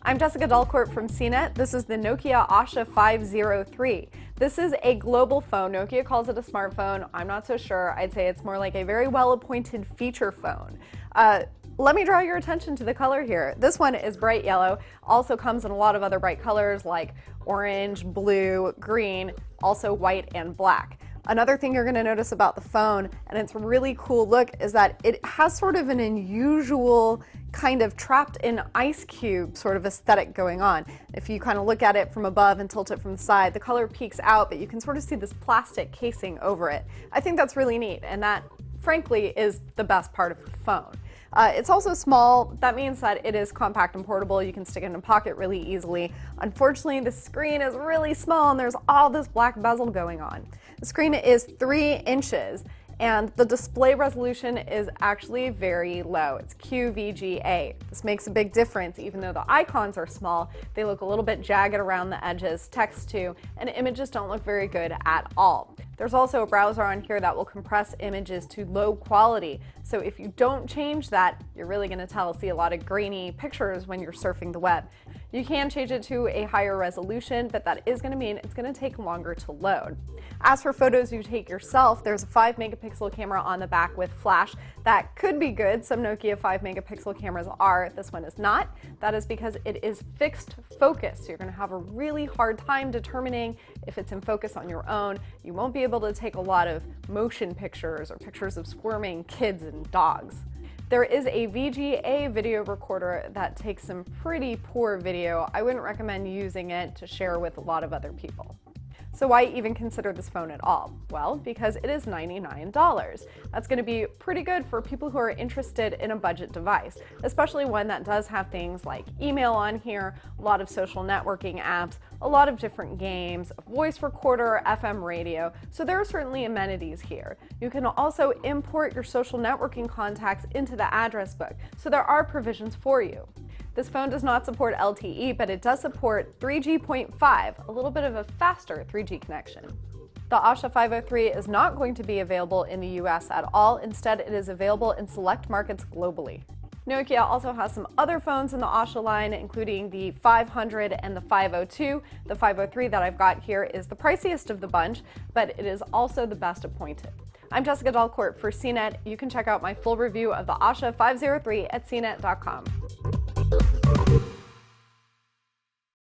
I'm Jessica Dalcourt from CNET. This is the Nokia Asha 503. This is a global phone. Nokia calls it a smartphone. I'm not so sure. I'd say it's more like a very well-appointed feature phone. Let me draw your attention to the color here. This one is bright yellow, also comes in a lot of other bright colors like orange, blue, green, also white and black. Another thing you're going to notice about the phone, and it's a really cool look, is that it has sort of an unusual kind of trapped in ice cube sort of aesthetic going on. If you kind of look at it from above and tilt it from the side, the color peeks out, but you can sort of see this plastic casing over it. I think that's really neat, and that frankly is the best part of the phone. It's also small. That means that it is compact and portable. You can stick it in a pocket really easily. Unfortunately, the screen is really small and there's all this black bezel going on. The screen is 3 inches and the display resolution is actually very low. It's QVGA. This makes a big difference. Even though the icons are small, they look a little bit jagged around the edges, text too, and images don't look very good at all. There's also a browser on here that will compress images to low quality. So if you don't change that, you're really going to see a lot of grainy pictures when you're surfing the web. You can change it to a higher resolution, but that is going to mean it's going to take longer to load. As for photos you take yourself, there's a 5-megapixel camera on the back with flash. That could be good. Some Nokia 5-megapixel cameras are. This one is not. That is because it is fixed focus. So you're going to have a really hard time determining if it's in focus on your own. You won't be able to take a lot of motion pictures or pictures of squirming kids and dogs. There is a VGA video recorder that takes some pretty poor video. I wouldn't recommend using it to share with a lot of other people. So why even consider this phone at all? Well, because it is $99. That's going to be pretty good for people who are interested in a budget device, especially one that does have things like email on here, a lot of social networking apps, a lot of different games, a voice recorder, FM radio, so there are certainly amenities here. You can also import your social networking contacts into the address book, so there are provisions for you. This phone does not support LTE, but it does support 3G.5, a little bit of a faster 3G connection. The Asha 503 is not going to be available in the US at all. Instead, it is available in select markets globally. Nokia also has some other phones in the Asha line, including the 500 and the 502. The 503 that I've got here is the priciest of the bunch, but it is also the best appointed. I'm Jessica Dalcourt for CNET. You can check out my full review of the Asha 503 at cnet.com.